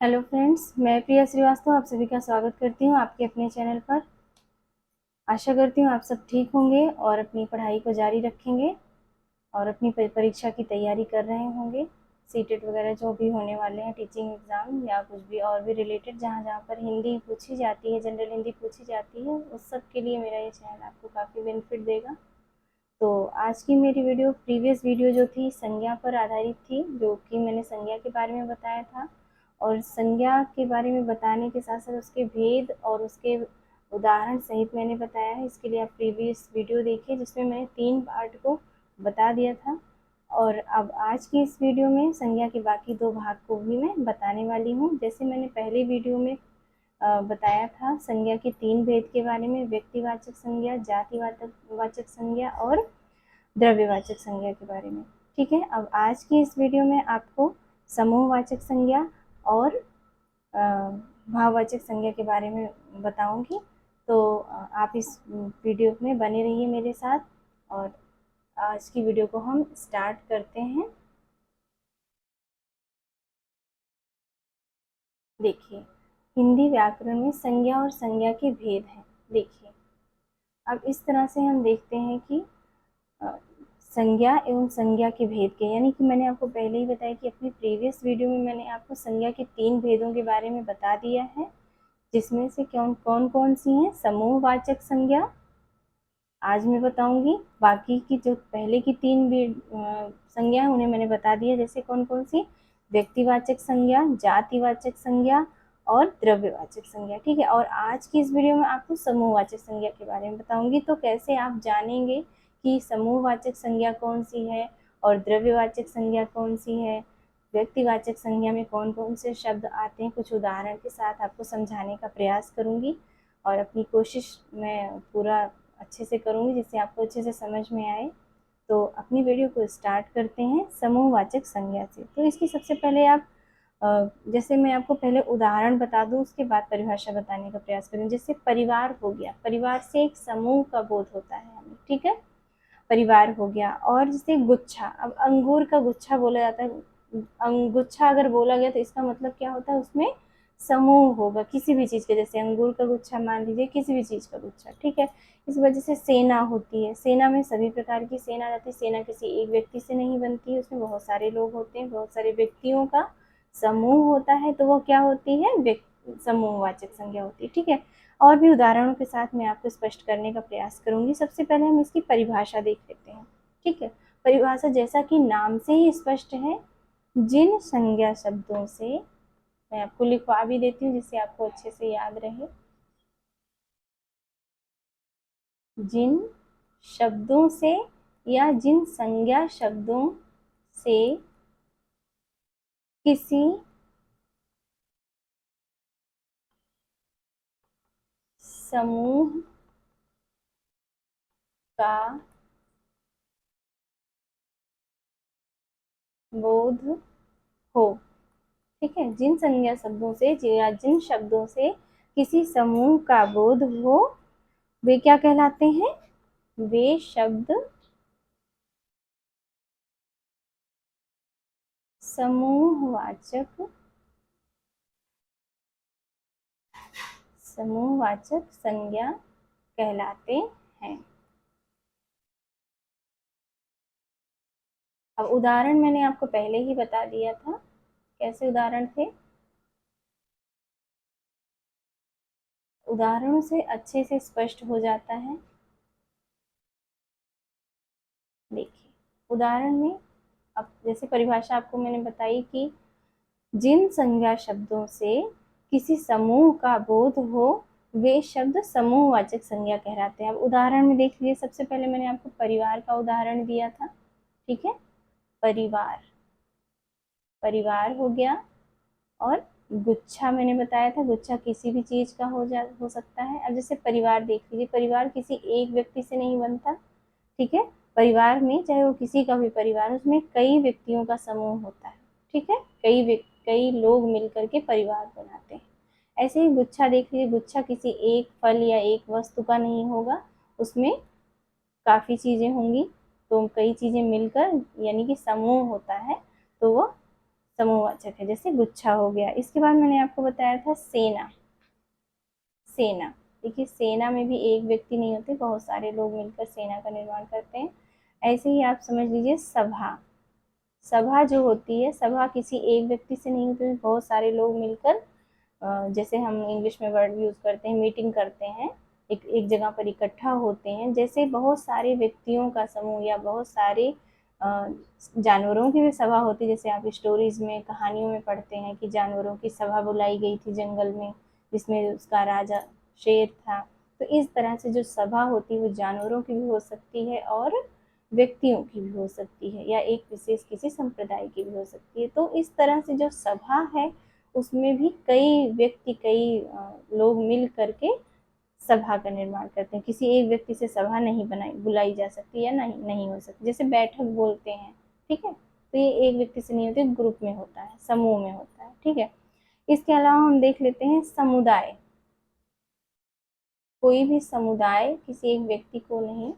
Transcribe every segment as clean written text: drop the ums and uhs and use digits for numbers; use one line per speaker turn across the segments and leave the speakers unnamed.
Hello friends, मैं प्रिया श्रीवास्तव आप सभी का स्वागत करती हूँ आपके अपने चैनल पर। आशा करती हूँ आप सब ठीक होंगे और अपनी पढ़ाई को जारी रखेंगे और अपनी परीक्षा की तैयारी कर रहे होंगे। सीटेट वगैरह जो भी होने वाले हैं, टीचिंग एग्ज़ाम या कुछ भी और भी रिलेटेड, जहाँ जहाँ पर हिंदी पूछी जाती है, जनरल हिंदी पूछी जाती है, उस सब के लिए मेरा ये चैनल आपको काफ़ी बेनिफिट देगा। तो आज की मेरी वीडियो प्रीवियस वीडियो जो थी संज्ञा पर आधारित थी, जो कि मैंने संज्ञा के बारे में बताया था। और संज्ञा के बारे में बताने के साथ साथ उसके भेद और उसके उदाहरण सहित मैंने बताया है। इसके लिए आप प्रीवियस वीडियो देखिए, जिसमें मैंने 3 पार्ट को बता दिया था। और अब आज की इस वीडियो में संज्ञा के बाकी 2 भाग को भी मैं बताने वाली हूँ। जैसे मैंने पहले वीडियो में बताया था संज्ञा के 3 भेद के बारे में, व्यक्तिवाचक संज्ञा, जातिवाचक संज्ञा और द्रव्यवाचक संज्ञा के बारे में। ठीक है, अब आज की इस वीडियो में आपको समूहवाचक संज्ञा और भाववाचक संज्ञा के बारे में बताऊंगी। तो आप इस वीडियो में बने रहिए मेरे साथ और आज की वीडियो को हम स्टार्ट करते हैं। देखिए, हिंदी व्याकरण में संज्ञा और संज्ञा के भेद हैं। देखिए, अब इस तरह से हम देखते हैं कि संज्ञा एवं संज्ञा के भेद के, यानी कि मैंने आपको पहले ही बताया कि अपनी प्रीवियस वीडियो में मैंने आपको संज्ञा के 3 भेदों के बारे में बता दिया है, जिसमें से कौन कौन सी हैं। समूहवाचक संज्ञा आज मैं बताऊंगी, बाकी की जो पहले की 3 संज्ञा है उन्हें मैंने बता दिया, जैसे कौन कौन सी, व्यक्तिवाचक संज्ञा, जातिवाचक संज्ञा और द्रव्यवाचक संज्ञा। ठीक है, और आज की इस वीडियो में आपको समूहवाचक संज्ञा के बारे में बताऊंगी। तो कैसे आप जानेंगे कि समूहवाचक संज्ञा कौन सी है और द्रव्यवाचक संज्ञा कौन सी है, व्यक्तिवाचक संज्ञा में कौन कौन से शब्द आते हैं, कुछ उदाहरण के साथ आपको समझाने का प्रयास करूंगी और अपनी कोशिश मैं पूरा अच्छे से करूंगी जिससे आपको अच्छे से समझ में आए। तो अपनी वीडियो को स्टार्ट करते हैं समूहवाचक संज्ञा से। तो इसकी सबसे पहले आप जैसे मैं आपको पहले उदाहरण बता दूं, उसके बाद परिभाषा बताने का प्रयास करूँ। जैसे परिवार हो गया, परिवार से एक समूह का बोध होता है हमें। ठीक है, परिवार हो गया। और जैसे गुच्छा, अब अंगूर का गुच्छा बोला जाता है, गुच्छा अगर बोला गया तो इसका मतलब क्या होता है, उसमें समूह होगा किसी भी चीज़ के। जैसे अंगूर का गुच्छा मान लीजिए, किसी भी चीज़ का गुच्छा। ठीक है, इस वजह से सेना होती है, सेना में सभी प्रकार की सेना रहती है। सेना किसी एक व्यक्ति से नहीं बनती है, उसमें बहुत सारे लोग होते हैं, बहुत सारे व्यक्तियों का समूह होता है, तो वो क्या होती है, समूहवाचक संज्ञा होती है। ठीक है, और भी उदाहरणों के साथ मैं आपको स्पष्ट करने का प्रयास करूंगी। सबसे पहले हम इसकी परिभाषा देख लेते हैं। ठीक है, परिभाषा जैसा कि नाम से ही स्पष्ट है, जिन संज्ञा शब्दों से, मैं आपको लिखवा भी देती हूँ जिससे आपको अच्छे से याद रहे, जिन शब्दों से या जिन संज्ञा शब्दों से किसी समूह का बोध हो। ठीक है, जिन संज्ञा शब्दों से या जिन शब्दों से किसी समूह का बोध हो, वे क्या कहलाते हैं, वे शब्द समूहवाचक समूहवाचक संज्ञा कहलाते हैं। अब उदाहरण मैंने आपको पहले ही बता दिया था, कैसे उदाहरण थे। उदाहरणों से अच्छे से स्पष्ट हो जाता है। देखिए, उदाहरण में अब जैसे परिभाषा आपको मैंने बताई कि जिन संज्ञा शब्दों से किसी समूह का बोध हो, वे शब्द समूहवाचक संज्ञा कहलाते हैं। अब उदाहरण में देख लीजिए, सबसे पहले मैंने आपको परिवार का उदाहरण दिया था। ठीक है, परिवार, परिवार हो गया। और गुच्छा मैंने बताया था, गुच्छा किसी भी चीज का हो सकता है। अब जैसे परिवार देख लीजिए, परिवार किसी एक व्यक्ति से नहीं बनता। ठीक है, परिवार में चाहे वो किसी का भी परिवार, उसमें कई व्यक्तियों का समूह होता है। ठीक है, कई लोग मिलकर के परिवार बनाते हैं। ऐसे ही गुच्छा देख लीजिए, गुच्छा किसी एक फल या एक वस्तु का नहीं होगा, उसमें काफ़ी चीज़ें होंगी, तो कई चीज़ें मिलकर यानी कि समूह होता है, तो वो समूहवाचक है, जैसे गुच्छा हो गया। इसके बाद मैंने आपको बताया था सेना। सेना, देखिए सेना में भी एक व्यक्ति नहीं होते, बहुत सारे लोग मिलकर सेना का निर्माण करते हैं। ऐसे ही आप समझ लीजिए सभा। सभा जो होती है, सभा किसी एक व्यक्ति से नहीं होती, बहुत सारे लोग मिलकर, जैसे हम इंग्लिश में वर्ड यूज करते हैं, मीटिंग करते हैं, एक जगह पर इकट्ठा होते हैं, जैसे बहुत सारे व्यक्तियों का समूह या बहुत सारे जानवरों की भी सभा होती है। जैसे आप स्टोरीज में, कहानियों में पढ़ते हैं कि जानवरों की सभा बुलाई गई थी जंगल में, जिसमें उसका राजा शेर था। तो इस तरह से जो सभा होती है वो जानवरों की भी हो सकती है और व्यक्तियों की भी हो सकती है, या एक विशेष किसी संप्रदाय की भी हो सकती है। तो इस तरह से जो सभा है उसमें भी कई व्यक्ति, कई लोग मिल करके सभा का निर्माण करते हैं। किसी एक व्यक्ति से सभा नहीं बुलाई जा सकती या नहीं नहीं हो सकती। जैसे बैठक बोलते हैं, ठीक है, तो ये एक व्यक्ति से नहीं होती, ग्रुप में होता है, समूह में होता है, ठीक है। इसके अलावा हम देख लेते हैं समुदाय। कोई भी समुदाय किसी एक व्यक्ति को नहीं,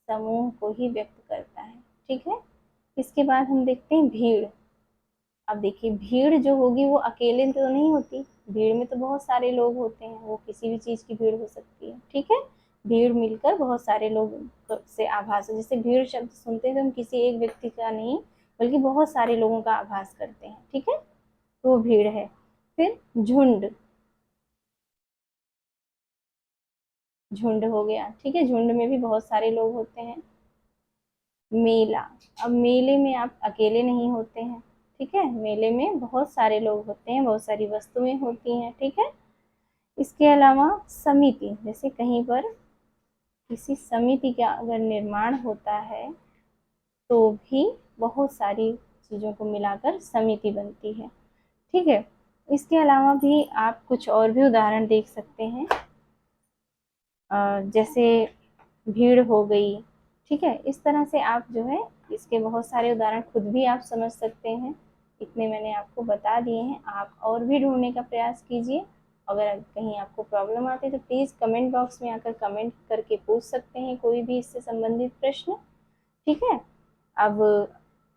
समूह को ही व्यक्त करता है, ठीक है। इसके बाद हम देखते हैं भीड़। अब देखिए भीड़ जो होगी वो अकेले तो नहीं होती, भीड़ में तो बहुत सारे लोग होते हैं, वो किसी भी चीज की भीड़ हो सकती है, ठीक है। भीड़ मिलकर बहुत सारे लोग से आभास है। जैसे भीड़ शब्द सुनते हैं तो हम किसी एक व्यक्ति का नहीं बल्कि बहुत सारे लोगों का आभास करते हैं, ठीक है, तो वो भीड़ है। फिर झुंड। झुंड हो गया, ठीक है, झुंड में भी बहुत सारे लोग होते हैं। मेला। अब मेले में आप अकेले नहीं होते हैं, ठीक है, मेले में बहुत सारे लोग होते हैं, बहुत सारी वस्तुएं होती हैं, ठीक है। इसके अलावा समिति, जैसे कहीं पर किसी समिति का अगर निर्माण होता है तो भी बहुत सारी चीज़ों को मिलाकर समिति बनती है, ठीक है। इसके अलावा भी आप कुछ और भी उदाहरण देख सकते हैं, जैसे भीड़ हो गई, ठीक है। इस तरह से आप जो है इसके बहुत सारे उदाहरण खुद भी आप समझ सकते हैं। इतने मैंने आपको बता दिए हैं, आप और भी ढूंढने का प्रयास कीजिए। अगर कहीं आपको प्रॉब्लम आती है तो प्लीज़ कमेंट बॉक्स में आकर कमेंट करके पूछ सकते हैं कोई भी इससे संबंधित प्रश्न, ठीक है। अब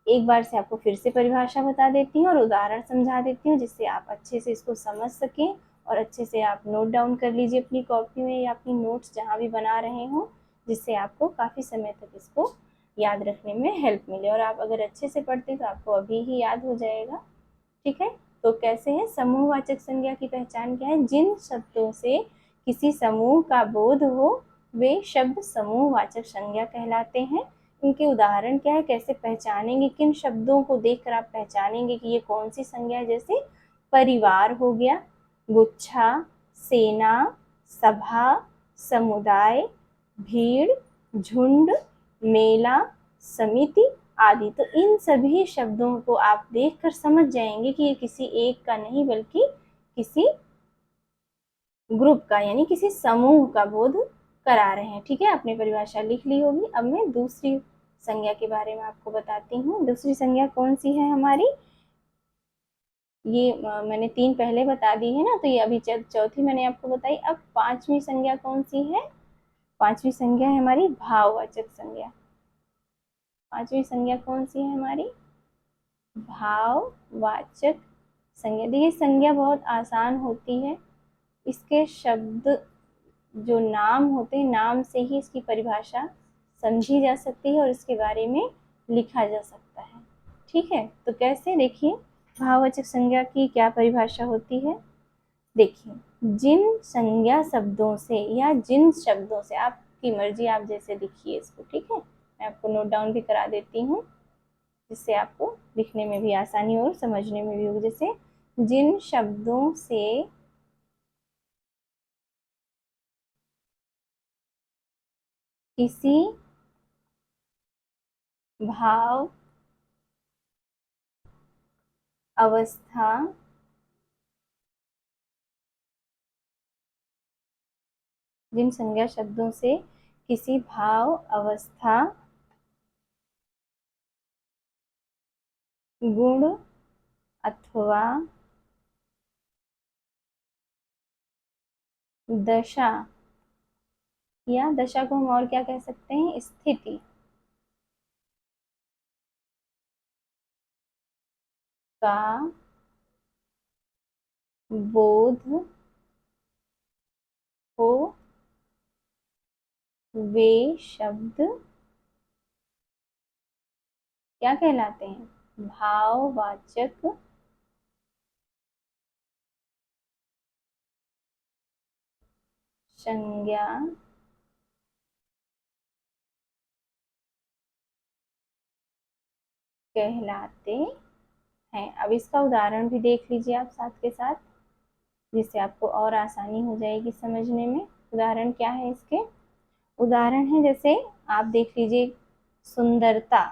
एक बार से आपको फिर से परिभाषा बता देती हूँ और उदाहरण समझा देती हूँ, जिससे आप अच्छे से इसको समझ सकें और अच्छे से आप नोट डाउन कर लीजिए अपनी कॉपी में या अपनी नोट्स जहाँ भी बना रहे हों, जिससे आपको काफ़ी समय तक इसको याद रखने में हेल्प मिले। और आप अगर अच्छे से पढ़ते तो आपको अभी ही याद हो जाएगा, ठीक है। तो कैसे है, समूहवाचक संज्ञा की पहचान क्या है? जिन शब्दों से किसी समूह का बोध हो वे शब्द समूहवाचक संज्ञा कहलाते हैं। इनके उदाहरण क्या है, कैसे पहचानेंगे, किन शब्दों को देखकर आप पहचानेंगे कि ये कौन सी संज्ञा है? जैसे परिवार हो गया, गुच्छा, सेना, सभा, समुदाय, भीड़, झुंड, मेला, समिति आदि। तो इन सभी शब्दों को आप देखकर समझ जाएंगे कि ये किसी एक का नहीं बल्कि किसी ग्रुप का यानी किसी समूह का बोध करा रहे हैं, ठीक है। आपने परिभाषा लिख ली होगी। अब मैं दूसरी संज्ञा के बारे में आपको बताती हूँ। दूसरी संज्ञा कौन सी है हमारी? ये मैंने तीन पहले बता दी है ना, तो ये अभी चौथी मैंने आपको बताई। अब पांचवी संज्ञा कौन सी है? पांचवी संज्ञा है हमारी भाववाचक संज्ञा। पांचवी संज्ञा कौन सी है हमारी? भाववाचक संज्ञा। देखिए संज्ञा बहुत आसान होती है, इसके शब्द जो नाम होते हैं, नाम से ही इसकी परिभाषा समझी जा सकती है और इसके बारे में लिखा जा सकता है, ठीक है। तो कैसे, देखिए भाववाचक संज्ञा की क्या परिभाषा होती है। देखिए जिन संज्ञा शब्दों से या जिन शब्दों से, आपकी मर्जी, आप जैसे लिखिए इसको, ठीक है। मैं आपको नोट डाउन भी करा देती हूँ जिससे आपको लिखने में भी आसानी हो और समझने में भी हो। जैसे जिन शब्दों से किसी भाव, अवस्था, जिन संज्ञा शब्दों से किसी भाव, अवस्था, गुण अथवा दशा, या दशा को हम और क्या कह सकते हैं, स्थिति का बोध हो वे शब्द क्या कहलाते हैं? भाववाचक संज्ञा कहलाते हैं। अब इसका उदाहरण भी देख लीजिए आप साथ के साथ, जिससे आपको और आसानी हो जाएगी समझने में। उदाहरण क्या है इसके? उदाहरण है जैसे आप देख लीजिए, सुंदरता।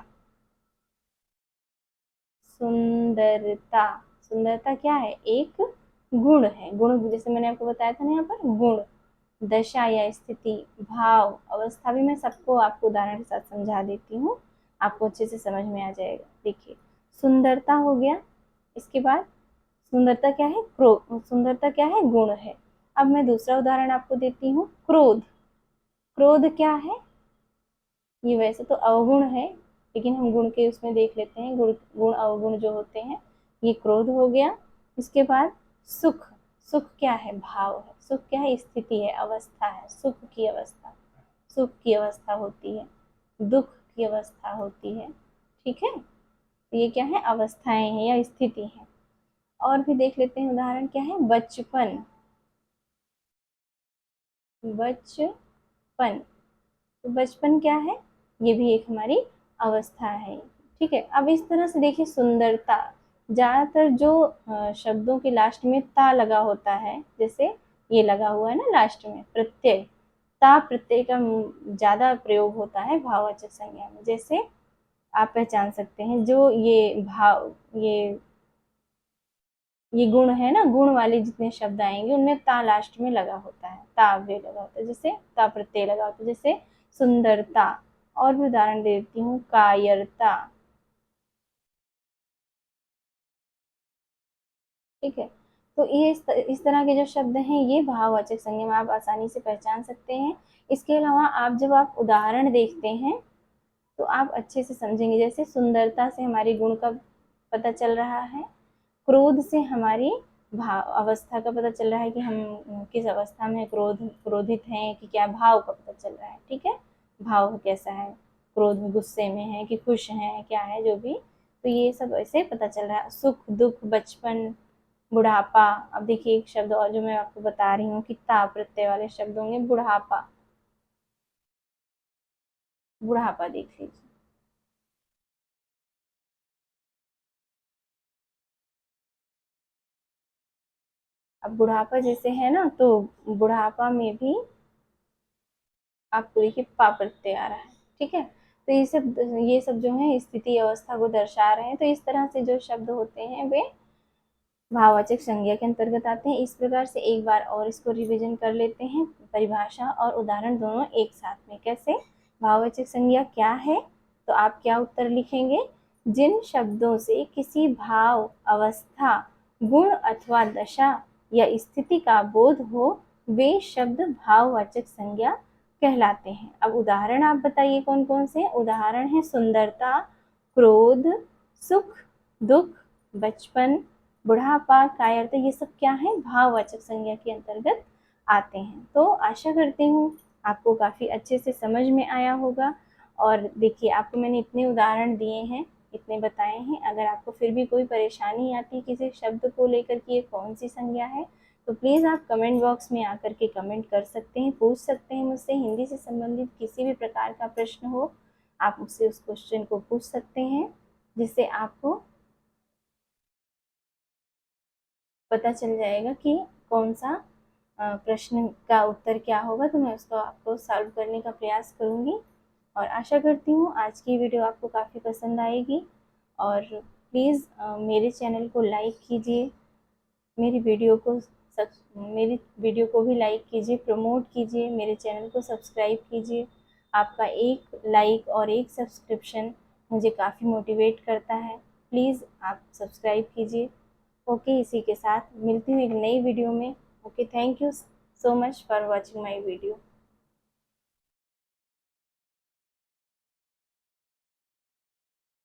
सुंदरता, सुंदरता क्या है? एक गुण है। गुण जैसे मैंने आपको बताया था ना, यहाँ पर गुण, दशा या स्थिति, भाव, अवस्था भी मैं सबको आपको उदाहरण के साथ समझा देती हूँ, आपको अच्छे से समझ में आ जाएगा। देखिए, सुंदरता हो गया। इसके बाद सुंदरता क्या है? सुंदरता क्या है? गुण है। अब मैं दूसरा उदाहरण आपको देती हूँ, क्रोध। क्रोध क्या है? ये वैसे तो अवगुण है, लेकिन हम गुण के उसमें देख लेते हैं। गुण गुण अवगुण जो होते हैं, ये क्रोध हो गया। इसके बाद सुख। सुख क्या है? भाव है। सुख क्या है? स्थिति है, अवस्था है, सुख की अवस्था। सुख की अवस्था होती है, दुख की अवस्था होती है। ठीक है, तो ये क्या है? अवस्थाएं हैं या स्थिति है। और भी देख लेते हैं उदाहरण। क्या है? बचपन। बचपन, तो बचपन क्या है? ये भी एक हमारी अवस्था है। ठीक है, अब इस तरह से देखिए, सुंदरता ज्यादातर जो शब्दों के लास्ट में ता लगा होता है, जैसे ये लगा हुआ है ना लास्ट में प्रत्यय, ता प्रत्यय का ज्यादा प्रयोग होता है भाववाचक संज्ञा में। जैसे आप पहचान सकते हैं, जो ये भाव, ये गुण है ना, गुण वाले जितने शब्द आएंगे उनमें ता लास्ट में लगा होता है, ता अव्यय लगा होता है, जैसे ता प्रत्यय लगा होता है, जैसे सुंदरता। और भी उदाहरण देती हूँ, कायरता। ठीक है, तो ये इस तरह के जो शब्द हैं, ये भाववाचक संज्ञा में आप आसानी से पहचान सकते हैं। इसके अलावा आप जब आप उदाहरण देखते हैं तो आप अच्छे से समझेंगे। जैसे सुंदरता से हमारी गुण का पता चल रहा है, क्रोध से हमारी भाव अवस्था का पता चल रहा है कि हम किस अवस्था में क्रोधित हैं, कि क्या भाव का पता चल रहा है। ठीक है, भाव कैसा है, क्रोध में गुस्से में है कि खुश हैं, क्या है जो भी, तो ये सब ऐसे पता चल रहा है। सुख, दुख, बचपन, बुढ़ापा। अब देखिए एक शब्द और जो मैं आपको बता रही हूँ, कि ता प्रत्यय वाले शब्द होंगे, बुढ़ापा। बुढ़ापा देख लीजिए। अब बुढ़ापा जैसे है ना, तो बुढ़ापा में भी आपको देखिए पा प्रत्यय आ रहा है। ठीक है, तो ये सब जो है स्थिति अवस्था को दर्शा रहे हैं। तो इस तरह से जो शब्द होते हैं वे भाववाचक संज्ञा के अंतर्गत आते हैं। इस प्रकार से एक बार और इसको रिवीजन कर लेते हैं, परिभाषा और उदाहरण दोनों एक साथ में। कैसे? भाववाचक संज्ञा क्या है, तो आप क्या उत्तर लिखेंगे? जिन शब्दों से किसी भाव, अवस्था, गुण अथवा दशा या स्थिति का बोध हो, वे शब्द भाववाचक संज्ञा कहलाते हैं। अब उदाहरण आप बताइए कौन कौन से? उदाहरण है सुंदरता, क्रोध, सुख, दुख, बचपन, बुढ़ापा, कायरता। ये सब क्या है? भाववाचक संज्ञा के अंतर्गत आते हैं। तो आशा करती हूँ आपको काफ़ी अच्छे से समझ में आया होगा। और देखिए, आपको मैंने इतने उदाहरण दिए हैं, इतने बताए हैं। अगर आपको फिर भी कोई परेशानी आती है किसी शब्द को लेकर कि ये कौन सी संज्ञा है, तो प्लीज़ आप कमेंट बॉक्स में आकर के कमेंट कर सकते हैं, पूछ सकते हैं मुझसे। हिंदी से संबंधित किसी भी प्रकार का प्रश्न हो, आप मुझसे उस क्वेश्चन को पूछ सकते हैं, जिससे आपको पता चल जाएगा कि कौन सा प्रश्न का उत्तर क्या होगा। तो मैं उसको आपको सॉल्व करने का प्रयास करूँगी। और आशा करती हूँ आज की वीडियो आपको काफ़ी पसंद आएगी। और प्लीज़ मेरे चैनल को लाइक कीजिए, मेरी वीडियो को मेरी वीडियो को भी लाइक कीजिए, प्रमोट कीजिए, मेरे चैनल को सब्सक्राइब कीजिए। आपका एक लाइक और एक सब्सक्रिप्शन मुझे काफ़ी मोटिवेट करता है। प्लीज़ आप सब्सक्राइब कीजिए। ओके, इसी के साथ मिलती हूँ एक नई वीडियो में। Okay, thank you so much for watching my video.